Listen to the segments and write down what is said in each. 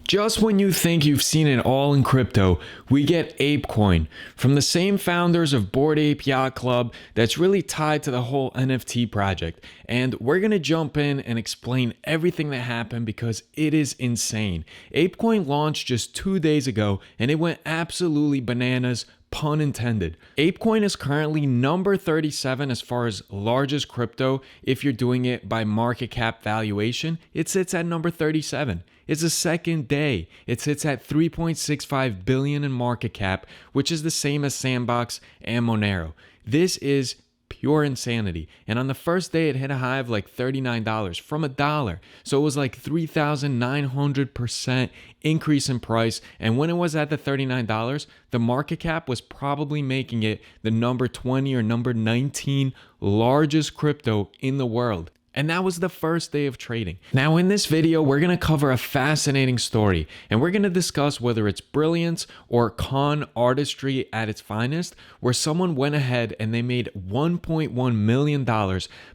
Just when you think you've seen it all in crypto, we get Apecoin from the same founders of Bored Ape Yacht Club that's really tied to the whole NFT project. And we're going to jump in and explain everything that happened because it is insane. Apecoin launched just 2 days ago and it went absolutely bananas. Pun intended. Apecoin is currently number 37 as far as largest crypto. If you're doing it by market cap valuation, it sits at number 37. It's the second day. It sits at 3.65 billion in market cap, which is the same as Sandbox and Monero. This is pure insanity. And on the first day, it hit a high of like $39 from $1. So it was like 3,900% increase in price. And when it was at the $39, the market cap was probably making it the number 20 or number 19 largest crypto in the world. And that was the first day of trading. Now in this video, we're going to cover a fascinating story and we're going to discuss whether it's brilliance or con artistry at its finest, where someone went ahead and they made $1.1 million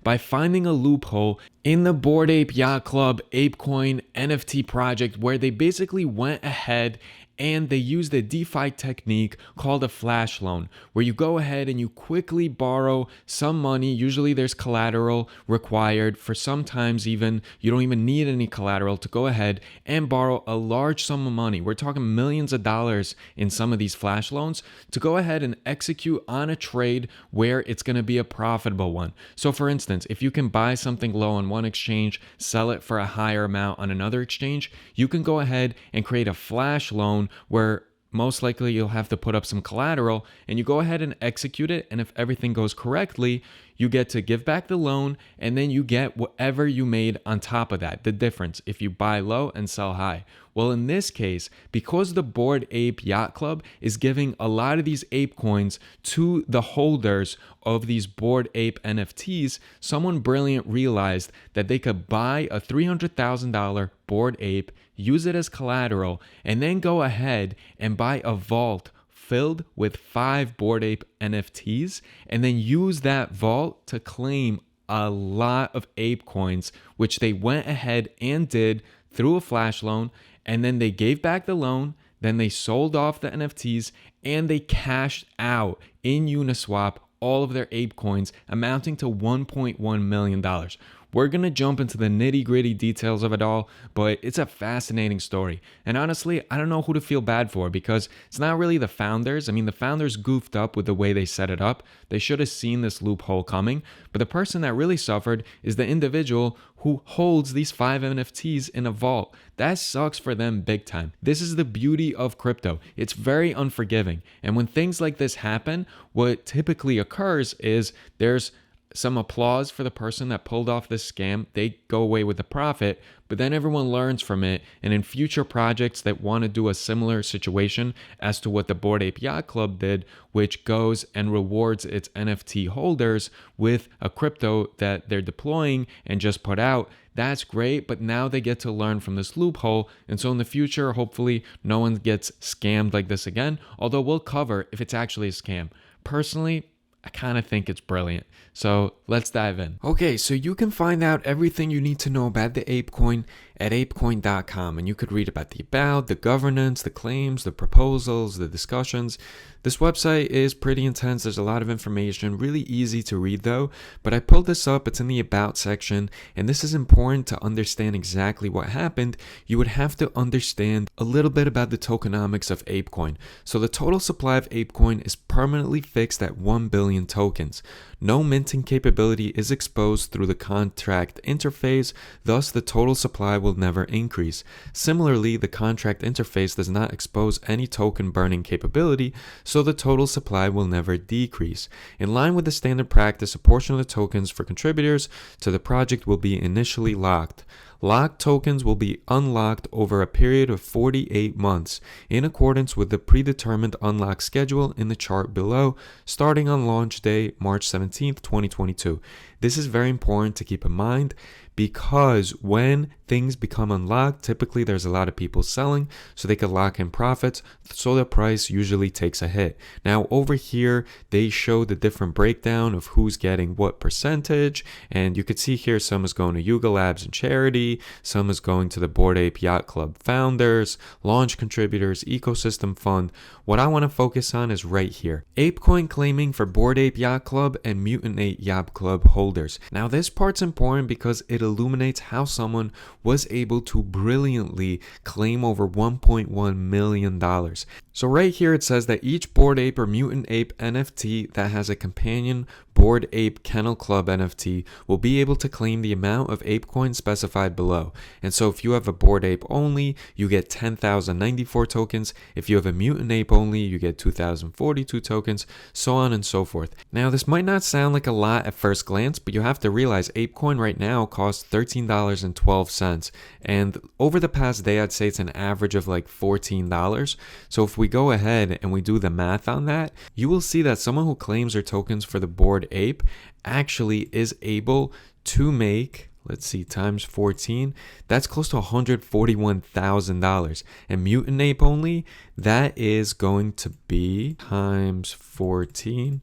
by finding a loophole in the Bored Ape Yacht Club Apecoin NFT project, where they basically went ahead and they used a DeFi technique called a flash loan, where you go ahead and you quickly borrow some money. Usually there's collateral required. For sometimes even you don't even need any collateral to go ahead and borrow a large sum of money. We're talking millions of dollars in some of these flash loans to go ahead and execute on a trade where it's going to be a profitable one. So for instance, if you can buy something low on one exchange, sell it for a higher amount on another exchange, you can go ahead and create a flash loan where most likely you'll have to put up some collateral and you go ahead and execute it. And if everything goes correctly, you get to give back the loan and then you get whatever you made on top of that, the difference if you buy low and sell high. Well, in this case, because the Bored Ape Yacht Club is giving a lot of these Apecoins to the holders of these Bored Ape NFTs, someone brilliant realized that they could buy a $300,000 Bored Ape, use it as collateral, and then go ahead and buy a vault filled with 5 Bored Ape NFTs, and then use that vault to claim a lot of Apecoins, which they went ahead and did through a flash loan, and then they gave back the loan, then they sold off the NFTs, and they cashed out in Uniswap all of their Apecoins, amounting to $1.1 million. We're going to jump into the nitty-gritty details of it all, but it's a fascinating story. And honestly, I don't know who to feel bad for because it's not really the founders. I mean, the founders goofed up with the way they set it up. They should have seen this loophole coming. But the person that really suffered is the individual who holds these 5 NFTs in a vault. That sucks for them big time. This is the beauty of crypto. It's very unforgiving. And when things like this happen, what typically occurs is there's some applause for the person that pulled off this scam. They go away with the profit, but then everyone learns from it. And in future projects that want to do a similar situation as to what the Bored Ape Yacht Club did, which goes and rewards its NFT holders with a crypto that they're deploying and just put out, that's great, but now they get to learn from this loophole. And so in the future, hopefully no one gets scammed like this again, although we'll cover if it's actually a scam. Personally, I kind of think it's brilliant. So let's dive in. Okay, so you can find out everything you need to know about the Apecoin at apecoin.com, and you could read about the about, the governance, the claims, the proposals, the discussions. This website is pretty intense. There's a lot of information, really easy to read though, but I pulled this up. It's in the about section, and this is important to understand exactly what happened. You would have to understand a little bit about the tokenomics of Apecoin. So the total supply of Apecoin is permanently fixed at 1 billion tokens. No minting capability is exposed through the contract interface, thus the total supply will never increase. Similarly, the contract interface does not expose any token burning capability, so the total supply will never decrease. In line with the standard practice, a portion of the tokens for contributors to the project will be initially locked. Locked tokens will be unlocked over a period of 48 months, in accordance with the predetermined unlock schedule in the chart below, starting on launch day, March 17th, 2022. This is very important to keep in mind because when things become unlocked, typically there's a lot of people selling so they could lock in profits, so the price usually takes a hit. Now over here they show the different breakdown of who's getting what percentage, and you could see here some is going to Yuga Labs and charity, some is going to the Bored Ape Yacht Club founders, launch contributors, ecosystem fund. What I want to focus on is right here, Apecoin claiming for Bored Ape Yacht Club and Mutant Ape Yacht Club holders. Now this part's important because it illuminates how someone was able to brilliantly claim over $1.1 million. So right here it says that each Bored Ape or Mutant Ape NFT that has a companion Bored Ape Kennel Club NFT will be able to claim the amount of ApeCoins specified below. And so if you have a Bored Ape only, you get 10,094 tokens. If you have a Mutant Ape only, you get 2,042 tokens, so on and so forth. Now this might not sound like a lot at first glance, but you have to realize ApeCoin right now costs $13.12. And over the past day, I'd say it's an average of like $14. So if we go ahead and we do the math on that, you will see that someone who claims their tokens for the Bored Ape actually is able to make, let's see, times 14, that's close to $141,000. And Mutant Ape only, that is going to be times 14,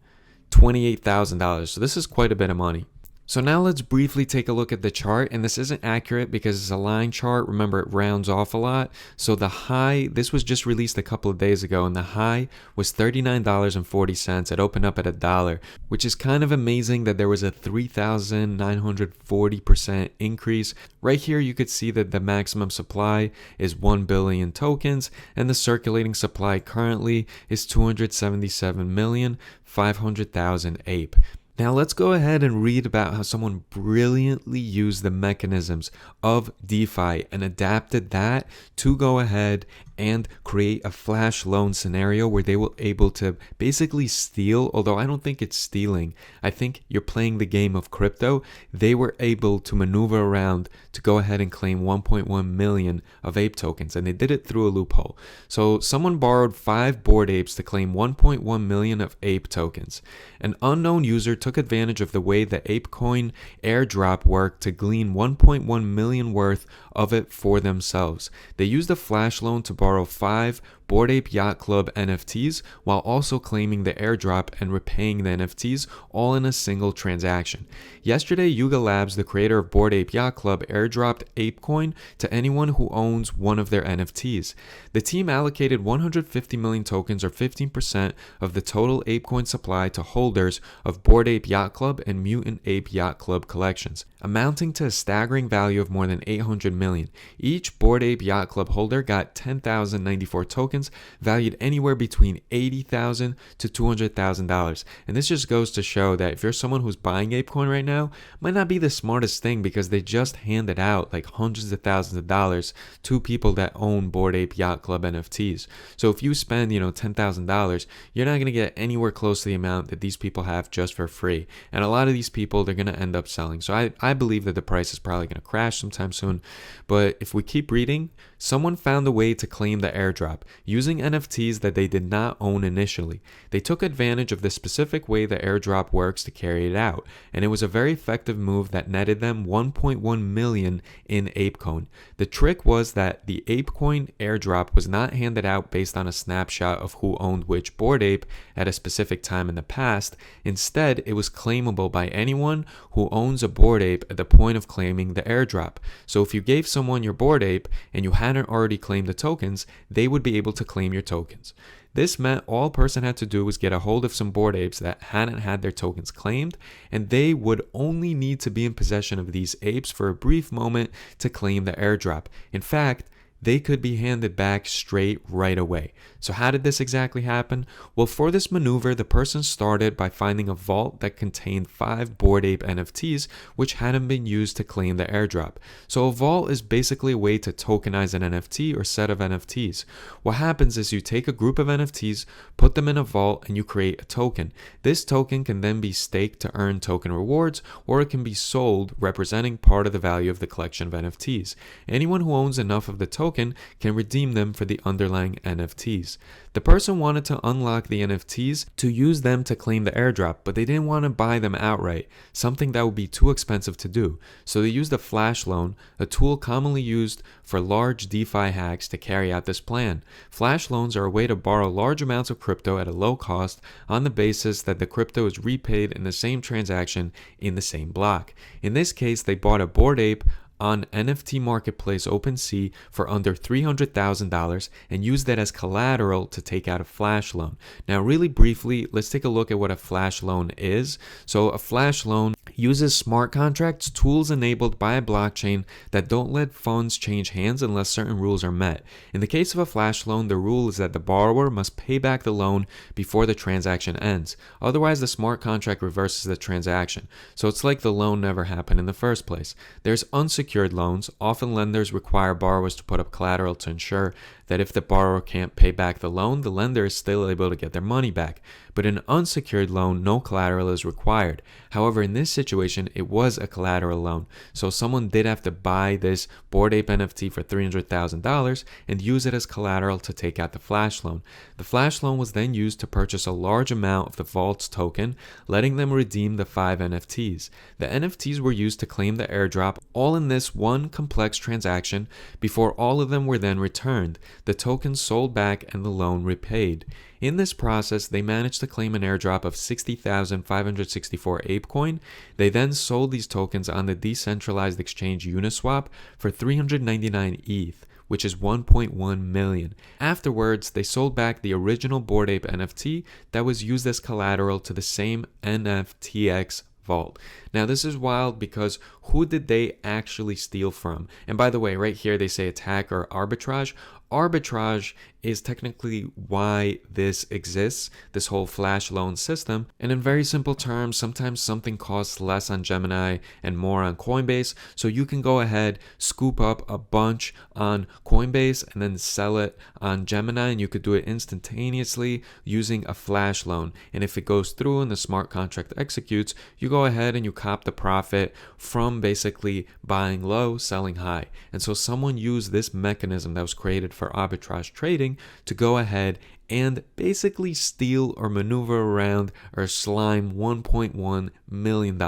$28,000. So this is quite a bit of money. So now let's briefly take a look at the chart, and this isn't accurate because it's a line chart. Remember, it rounds off a lot. So the high, this was just released a couple of days ago, and the high was $39.40. It opened up at $1, which is kind of amazing that there was a 3,940% increase. Right here, you could see that the maximum supply is 1 billion tokens, and the circulating supply currently is 277,500,000 ape. Now let's go ahead and read about how someone brilliantly used the mechanisms of DeFi and adapted that to go ahead and create a flash loan scenario where they were able to basically steal, although I don't think it's stealing. I think you're playing the game of crypto. They were able to maneuver around to go ahead and claim 1.1 million of ape tokens, and they did it through a loophole. So someone borrowed 5 Bored Apes to claim 1.1 million of ape tokens. An unknown user took advantage of the way the Apecoin airdrop worked to glean 1.1 million worth of it for themselves. They used a flash loan to borrow 5 Bored Ape Yacht Club NFTs while also claiming the airdrop and repaying the NFTs all in a single transaction. Yesterday, Yuga Labs, the creator of Bored Ape Yacht Club, airdropped Apecoin to anyone who owns one of their NFTs. The team allocated 150 million tokens, or 15% of the total Apecoin supply, to holders of Bored Ape Yacht Club and Mutant Ape Yacht Club collections, amounting to a staggering value of more than 800 million. Each Bored Ape Yacht Club holder got 10,094 tokens, valued anywhere between $80,000 to $200,000. And this just goes to show that if you're someone who's buying Apecoin right now, might not be the smartest thing, because they just handed out like hundreds of thousands of dollars to people that own Bored Ape Yacht Club NFTs. So if you spend, $10,000, you're not going to get anywhere close to the amount that these people have just for free. And a lot of these people, they're going to end up selling. So I believe that the price is probably going to crash sometime soon. But if we keep reading, someone found a way to claim the airdrop using NFTs that they did not own initially. They took advantage of the specific way the airdrop works to carry it out, and it was a very effective move that netted them 1.1 million in Apecoin. The trick was that the Apecoin airdrop was not handed out based on a snapshot of who owned which Bored Ape at a specific time in the past. Instead, it was claimable by anyone who owns a Bored Ape at the point of claiming the airdrop. So if you gave someone your Bored Ape and you hadn't already claimed the tokens, they would be able to claim your tokens. This meant all a person had to do was get a hold of some Bored Apes that hadn't had their tokens claimed, and they would only need to be in possession of these apes for a brief moment to claim the airdrop. In fact, they could be handed back straight right away. So how did this exactly happen? Well, for this maneuver, the person started by finding a vault that contained 5 Bored Ape NFTs which hadn't been used to claim the airdrop. So a vault is basically a way to tokenize an NFT or set of NFTs. What happens is you take a group of NFTs, put them in a vault, and you create a token. This token can then be staked to earn token rewards, or it can be sold representing part of the value of the collection of NFTs. Anyone who owns enough of the token token can redeem them for the underlying NFTs. The person wanted to unlock the NFTs to use them to claim the airdrop, but they didn't want to buy them outright, something that would be too expensive to do. So they used a flash loan, a tool commonly used for large DeFi hacks to carry out this plan. Flash loans are a way to borrow large amounts of crypto at a low cost on the basis that the crypto is repaid in the same transaction in the same block. In this case, they bought a Bored Ape on NFT marketplace OpenSea for under $300,000 and used that as collateral to take out a flash loan. Now, really briefly, let's take a look at what a flash loan is. So a flash loan uses smart contracts, tools enabled by a blockchain that don't let funds change hands unless certain rules are met. In the case of a flash loan, the rule is that the borrower must pay back the loan before the transaction ends. Otherwise, the smart contract reverses the transaction. So it's like the loan never happened in the first place. There's unsecured loans. Often lenders require borrowers to put up collateral to ensure that if the borrower can't pay back the loan, the lender is still able to get their money back. But in an unsecured loan, no collateral is required. However, in this situation, it was a collateral loan. So someone did have to buy this Bored Ape NFT for $300,000 and use it as collateral to take out the flash loan. The flash loan was then used to purchase a large amount of the vault's token, letting them redeem the 5 NFTs. The NFTs were used to claim the airdrop, all in this one complex transaction, before all of them were then returned. The tokens sold back and the loan repaid. In this process, they managed to claim an airdrop of 60,564 Apecoin. They then sold these tokens on the decentralized exchange Uniswap for 399 ETH, which is 1.1 million. Afterwards, they sold back the original Bored Ape NFT that was used as collateral to the same NFTX vault. Now, this is wild because who did they actually steal from? And by the way, right here they say attack or arbitrage. Arbitrage is technically why this exists, this whole flash loan system. And in very simple terms, sometimes something costs less on Gemini and more on Coinbase. So you can go ahead, scoop up a bunch on Coinbase and then sell it on Gemini, and you could do it instantaneously using a flash loan. And if it goes through and the smart contract executes, you go ahead and you cop the profit from basically buying low, selling high. And so someone used this mechanism that was created for arbitrage trading to go ahead and basically steal or maneuver around or slime $1.1 million.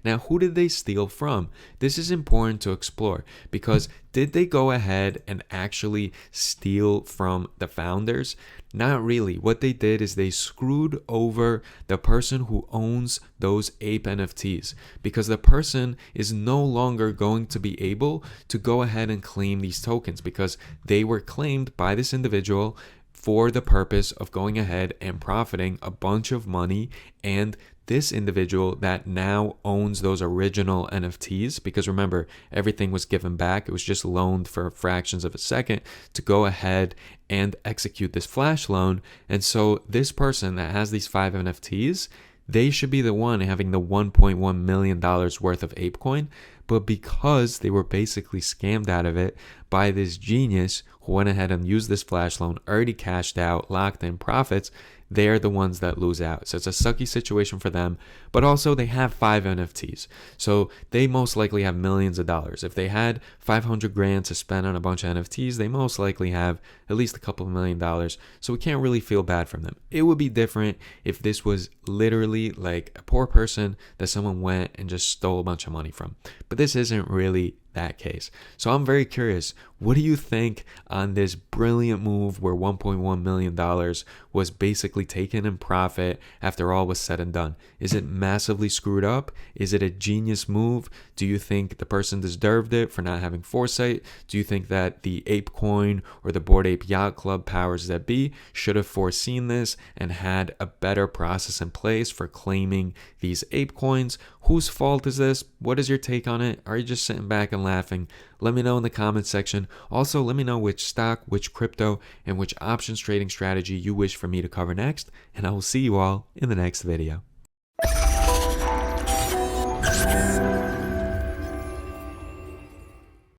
Now, who did they steal from? This is important to explore because did they go ahead and actually steal from the founders? Not really. What they did is they screwed over the person who owns those ape NFTs, because the person is no longer going to be able to go ahead and claim these tokens because they were claimed by this individual for the purpose of going ahead and profiting a bunch of money. And this individual that now owns those original NFTs, because remember, everything was given back. It was just loaned for fractions of a second to go ahead and execute this flash loan. And so this person that has these 5 NFTs, they should be the one having the $1.1 million worth of Apecoin. But because they were basically scammed out of it by this genius who went ahead and used this flash loan, already cashed out, locked in profits, they're the ones that lose out. So it's a sucky situation for them, but also they have 5 NFTs. So they most likely have millions of dollars. If they had 500 grand to spend on a bunch of NFTs, they most likely have at least a couple of $1 million. So we can't really feel bad from them. It would be different if this was literally like a poor person that someone went and just stole a bunch of money from. But this isn't really that case. So I'm very curious, what do you think on this brilliant move where $1.1 million was basically taken in profit after all was said and done? Is it massively screwed up? Is it a genius move? Do you think the person deserved it for not having foresight? Do you think that the Apecoin or the Bored Ape Yacht Club powers that be should have foreseen this and had a better process in place for claiming these Apecoins? Whose fault is this? What is your take on it? Are you just sitting back and laughing? Let me know in the comments section. Also, let me know which stock, which crypto, and which options trading strategy you wish for me to cover next, and I will see you all in the next video.